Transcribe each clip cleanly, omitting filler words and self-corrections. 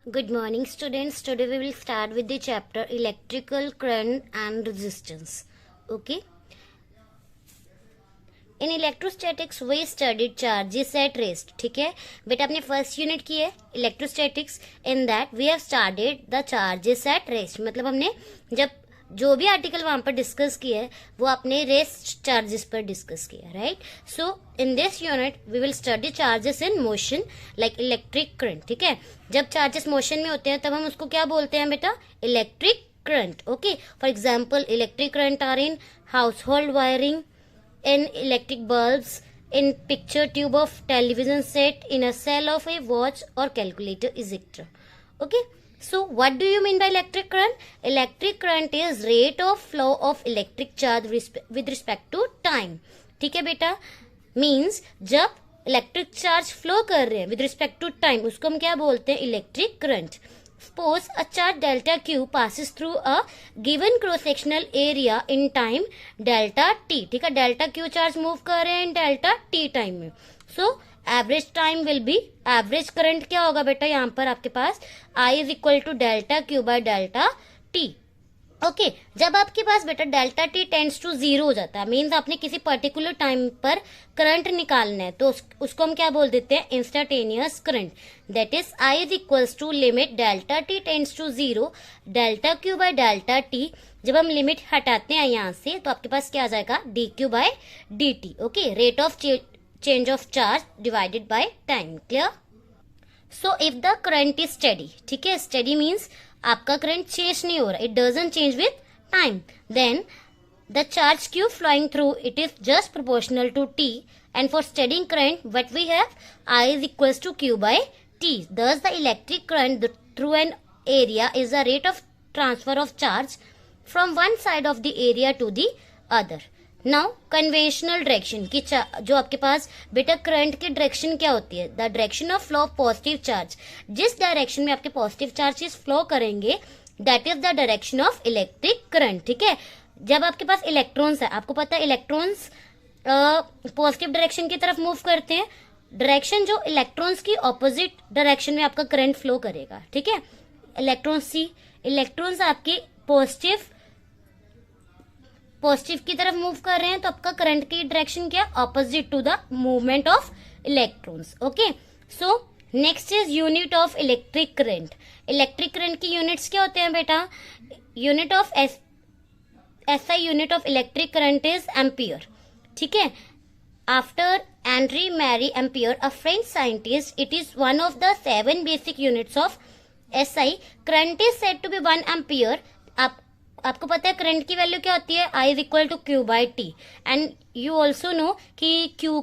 Good morning, students. Today we will start with the chapter electrical current and resistance. Okay. In electrostatics we studied charges at rest. ठीक है बेटा, अपने first unit की है electrostatics. In that we have started the charges at rest. मतलब हमने जब जो भी आर्टिकल वहां पर डिस्कस किया है वो अपने रेस्ट चार्जेस पर डिस्कस किया, right. So in this unit we will study charges in motion like electric current. ठीक है, जब चार्जेस मोशन में होते हैं तब हम उसको क्या बोलते हैं बेटा? Electric current. Okay, for example electric current are in household wiring, in electric bulbs, in picture tube of television set, in a cell of a watch or calculator, etc. Okay, so what do you mean by electric current? Electric current is rate of flow of electric charge with respect to time. ठीक है बेटा, means जब electric charge flow कर रहे हैं with respect to time उसको हम क्या बोलते हैं? Electric current. Suppose a charge delta Q passes through a given cross-sectional area in time delta T. ठीक है, डेल्टा Q चार्ज मूव कर रहे हैं इन डेल्टा T टाइम में. So average time will be, average current क्या होगा बेटा? यहाँ पर आपके पास I is equal to delta Q by delta T. Okay, जब आपके पास बेटा delta T tends to zero हो जाता है, मीन्स आपने किसी पर्टिकुलर टाइम पर करंट निकालना है, तो उसको हम क्या बोल देते हैं? Instantaneous current. That is I is equals to limit delta T tends to zero delta Q by delta T. जब हम लिमिट हटाते हैं यहाँ से तो आपके पास क्या आ जाएगा? dq by dt. Okay, rate of change of charge divided by time. Clear? So if the current is steady, ठीक है, स्टेडी मीन्स आपका करंट चेंज नहीं हो रहा, it doesn't change with time, then the charge Q flowing through it is just proportional to T, and for steady current what we have? I is equals to Q by T. Thus the electric current through an area is the rate of transfer of charge from one side of the area to the other. Now conventional direction की जो आपके पास बेटा current की direction क्या होती है? The direction of flow of positive charge. जिस डायरेक्शन में आपके पॉजिटिव चार्जेस फ्लो करेंगे that is the direction of electric current. ठीक है, जब आपके पास इलेक्ट्रॉन्स है, आपको पता है इलेक्ट्रॉन्स पॉजिटिव डायरेक्शन की तरफ मूव करते हैं, डायरेक्शन जो इलेक्ट्रॉन्स की ऑपोजिट डायरेक्शन में आपका करंट फ्लो करेगा. ठीक है, इलेक्ट्रॉन्स आपके पॉजिटिव की तरफ मूव कर रहे हैं तो आपका करंट की डायरेक्शन क्या? Opposite to the movement of electrons. Okay, so next is unit of electric current. Electric current की यूनिट्स क्या होते हैं बेटा? Unit of SI unit of electric current is ampere. ठीक है, after Andre Marie Ampere a French scientist, it is one of the 7 basic units of SI. Current is said to be 1 ampere. आपको पता है current की value क्या होती है? I is equal to Q by T. And you also know कि Q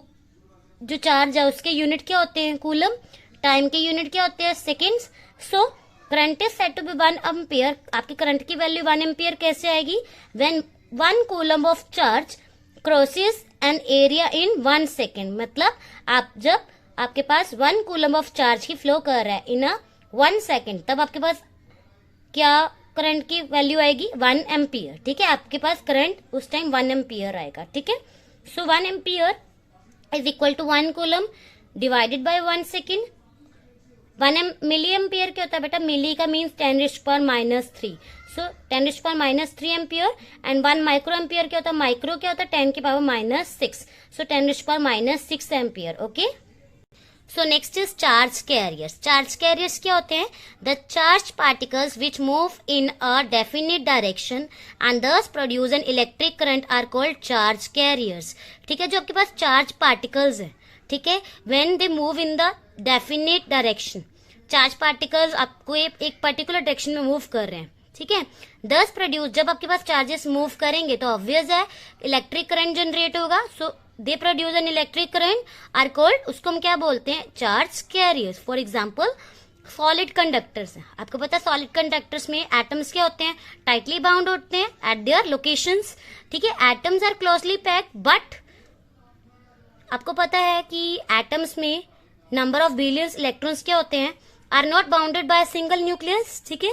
जो charge है उसके यूनिट क्या होते हैं? कूलम. टाइम के यूनिट क्या होते हैं? Seconds. So current is said to be 1 ampere. आपकी करंट की वैल्यू 1 एम्पियर कैसे आएगी? When 1 coulomb of charge crosses an area in 1 second. मतलब आप जब आपके पास 1 कूलम ऑफ चार्ज ही फ्लो कर रहा है इन 1 सेकेंड, तब आपके पास क्या करंट की वैल्यू आएगी? 1 एम्पियर. ठीक है, आपके पास करंट उस टाइम 1 एम्पियर आएगा. ठीक है, so 1 ampere is equal to 1 coulomb divided by 1 second. 1 milli ampere क्या होता है बेटा? मिली का means 10⁻³ so 10⁻³ ampere. And 1 micro ampere क्या होता है? माइक्रो क्या होता है? 10⁻⁶ so 10⁻⁶ ampere. Okay, so next is charge carriers. Charge carriers क्या होते हैं? The charge particles which move in a definite direction and thus produce an electric current are called charge carriers. ठीक है, जो आपके पास चार्ज पार्टिकल्स है, ठीक है, when they move in the definite direction, charge particles आपको एक पर्टिकुलर डायरेक्शन में मूव कर रहे हैं. ठीक है, दस प्रोड्यूस, जब आपके पास चार्जेस मूव करेंगे तो ऑब्वियस है इलेक्ट्रिक करंट जनरेट होगा. So they produce an electric current are called, उसको हम क्या बोलते हैं? Charge carriers. For example solid conductors है. आपको पता है सॉलिड कंडक्टर्स में एटम्स क्या होते हैं? टाइटली बाउंड होते हैं एट देयर लोकेशंस. ठीक है, atoms are closely packed, but आपको पता है कि एटम्स में नंबर ऑफ बिलियंस इलेक्ट्रॉन्स क्या होते हैं? Are not bounded by single nucleus. ठीक है,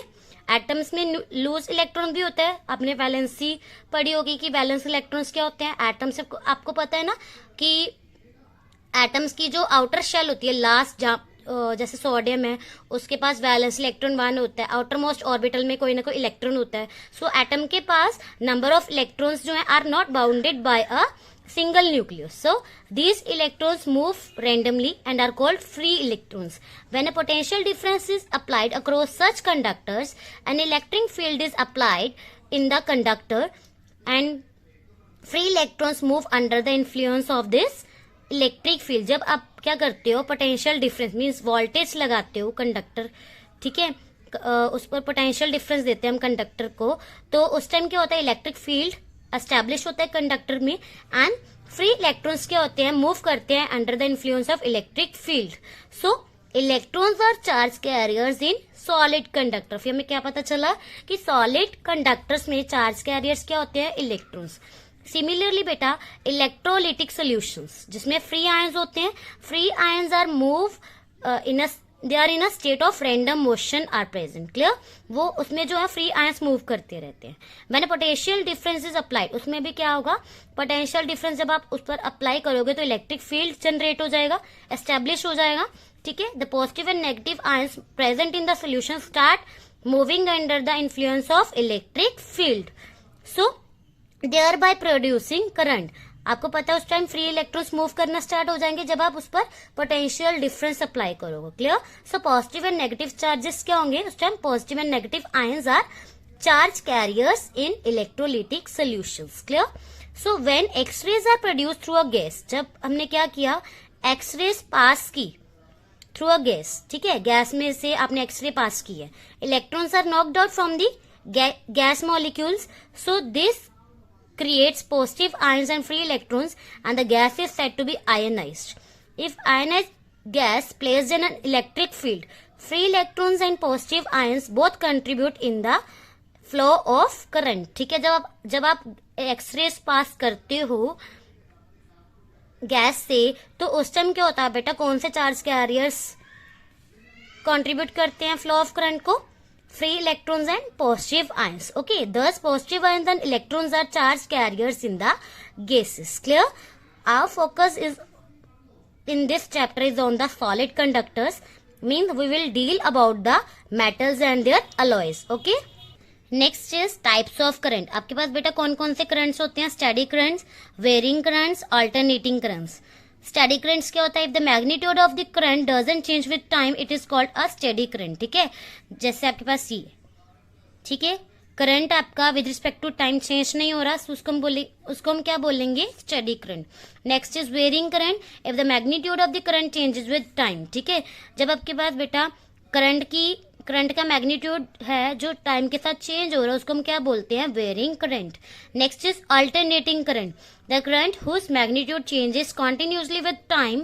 एटम्स में लूज इलेक्ट्रॉन भी होता है. आपने वैलेंसी पढ़ी होगी कि वैलेंस इलेक्ट्रॉन्स क्या होते हैं? एटम्स आपको पता है ना कि एटम्स की जो आउटर शेल होती है, लास्ट जैसे सोडियम है, उसके पास वैलेंस इलेक्ट्रॉन 1 होता है, आउटर मोस्ट ऑर्बिटल में कोई ना कोई इलेक्ट्रॉन होता है. सो एटम के पास नंबर ऑफ इलेक्ट्रॉन्स जो है are not bounded by a single nucleus. So these electrons move randomly and are called free electrons. When a potential difference is applied across such conductors, an electric field is applied in the conductor and free electrons move under the influence of this electric field. जब आप क्या करते हो, potential difference means voltage लगाते हो conductor, ठीक है, उस पर पोटेंशियल डिफरेंस देते हैं हम कंडक्टर को, तो उस टाइम क्या होता है, इलेक्ट्रिक फील्ड एस्टैब्लिश होता है कंडक्टर में एंड फ्री इलेक्ट्रॉन्स क्या होते हैं, मूव करते हैं under the influence of electric field. So electrons are charge carriers in solid conductor. फिर हमें क्या पता चला कि सॉलिड कंडक्टर्स में चार्ज कैरियर्स क्या होते हैं, इलेक्ट्रॉन्स. सिमिलरली बेटा इलेक्ट्रोलिटिक सॉल्यूशंस जिसमें फ्री आयंस होते हैं, free ions are move they are in a state of random motion are present. Clear, वो उसमें जो है फ्री आयंस मूव करते रहते हैं. When potential difference is applied, उसमें भी क्या होगा, पोटेंशियल डिफरेंस जब आप उस पर अप्लाई करोगे तो इलेक्ट्रिक फील्ड जनरेट हो जाएगा, एस्टेब्लिश हो जाएगा, ठीक है. The positive and negative ions present in the solution start moving under the influence of electric field, so thereby producing current. आपको पता है उस टाइम फ्री इलेक्ट्रॉन्स मूव करना स्टार्ट हो जाएंगे जब आप उस पर पोटेंशियल डिफरेंस अप्लाई करोगे. Clear, so positive and negative charges क्या होंगे उस time, positive and negative ions are charge carriers in electrolytic solutions. Clear, so when X-rays are produce through a gas, जब हमने क्या किया, एक्सरेज पास की थ्रू अ गैस, ठीक है, गैस में से आपने एक्सरे पास की है, electrons are knocked out from the gas molecules, so this creates positive ions and free electrons and the gas is said to be ionized. If ionized gas placed in an electric field, free electrons and positive ions both contribute in the flow of current. ठीक है, जब आप X-rays पास करते हो gas से तो उस time क्या होता है बेटा, कौन से चार्ज कैरियर्स कंट्रीब्यूट करते हैं फ्लो ऑफ करंट को, free electrons and positive ions. Okay, thus positive ions and electrons are charge carriers in the gases. Clear? Our focus is in this chapter is on the solid conductors, means we will deal about the metals and their alloys. Okay, next is types of current. आपके पास बेटा कौन कौन से currents होते हैं, steady currents, varying currents, alternating currents. Steady currents क्या होता है, if the magnitude of the current doesn't change with time it is called a steady current. ठीक है, जैसे आपके पास ये, ठीक है, करंट आपका with respect to time change नहीं हो रहा, उसको हम क्या बोलेंगे, steady current. Next is varying current, if the magnitude of the current changes with time. ठीक है, जब आपके पास बेटा करंट का मैग्नीट्यूड है जो टाइम के साथ चेंज हो रहा है उसको हम क्या बोलते हैं, varying current. Next is alternating current, the current whose magnitude changes continuously with time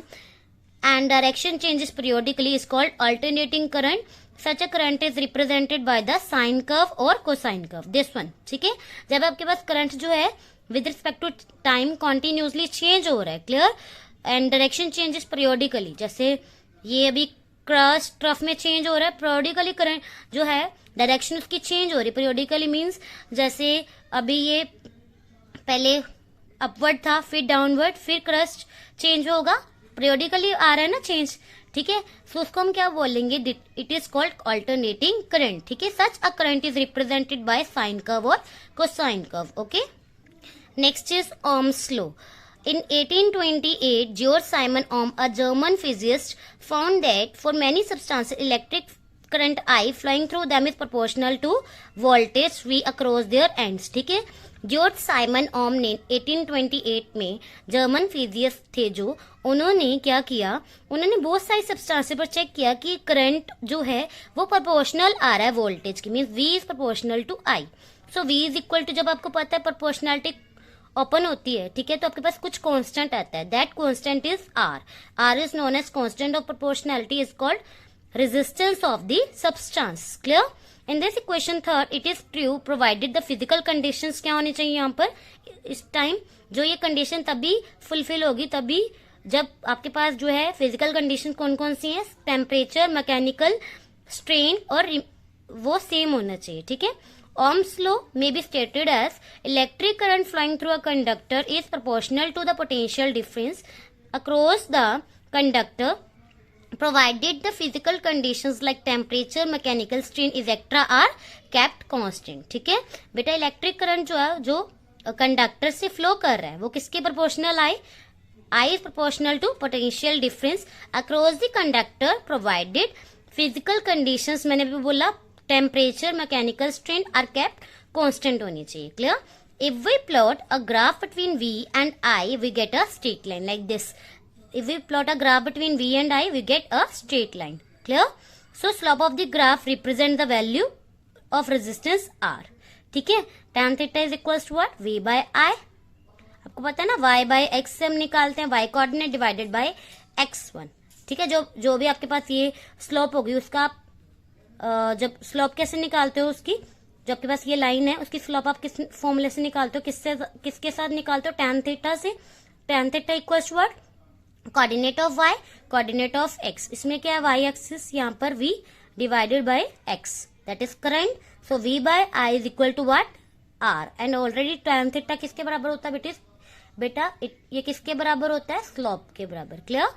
and direction changes periodically is called alternating current. Such a current is represented by the sine curve और cosine curve. This one, ठीक है, जब आपके पास current जो है with respect to time continuously change हो रहा है, clear, and direction changes periodically, जैसे ये अभी क्रस्ट ट्रफ में चेंज हो रहा है, पीरियोडिकली करंट जो है डायरेक्शन उसकी चेंज हो रही है. पीरियोडिकली मींस जैसे अभी ये पहले अपवर्ड था फिर डाउनवर्ड फिर क्रस्ट चेंज होगा, पीरियोडिकली आ रहा है ना चेंज. ठीक है, सो उसको हम क्या बोलेंगे, it is called alternating current. ठीक है, such a current is represented by sine curve और cosine curve. Okay, next is Ohm's law. In 1828, George Simon Ohm, a German physicist, found that for many substances, electric current I flowing through them is proportional to voltage V across their ends. ठीक है, George Simon ओम ने 1828 में German physicist थे जो, उन्होंने क्या किया, उन्होंने बहुत सारी सब्सटेंसेस पर चेक किया कि करंट जो है वो प्रोपोर्शनल आ रहा है वोल्टेज की, means V is proportional to I. So V is equal to, जब आपको पता है प्रोपोर्शनलिटी ओपन होती है, ठीक है, तो आपके पास कुछ कांस्टेंट आता है, that constant is R. R is known as constant of proportionality, is called resistance of the substance. Clear, in this equation third it is true provided the physical conditions क्या होनी चाहिए यहाँ पर इस टाइम, जो ये कंडीशन तभी fulfil होगी तभी जब आपके पास जो है फिजिकल कंडीशन कौन कौन सी हैं, टेम्परेचर, मैकेनिकल स्ट्रेन और वो सेम होना चाहिए. ठीक है, Ohm's law may be stated as electric current flowing through a conductor is proportional to the potential difference across the conductor provided the physical conditions like temperature, mechanical strain etc are kept constant। ठीक है बेटा, electric current जो है, जो conductor से flow कर रहा है, वो किसके proportional I is proportional to potential difference across the conductor provided physical conditions, मैंने भी बोला temperature, mechanical strain are kept constant होनी चाहिए। Clear? If we plot a graph between V and I, we get a straight line like this. If we plot a graph between V and I, we get a straight line. Clear? So slope of the graph represent the value of resistance R. ठीक है, tan theta is equals to what? V by I. आपको पता है ना, y by x से हम निकालते हैं y coordinate divided by x1। ठीक है, जो भी आपके पास ये स्लोप होगी उसका आप जब स्लोप कैसे निकालते हो उसकी, जो आपके पास ये लाइन है उसकी स्लोप आप किस फॉर्मूले से निकालते हो, किसके साथ निकालते हो? tan थीटा से। tan theta equals to what? Coordinate of y coordinate of x। इसमें क्या है? y एक्सिस, यहाँ पर v divided by x, that is current. So v by i is equal to what? r। And already tan theta किसके बराबर होता है बेटा? ये किसके बराबर होता है? स्लोप के बराबर। क्लियर?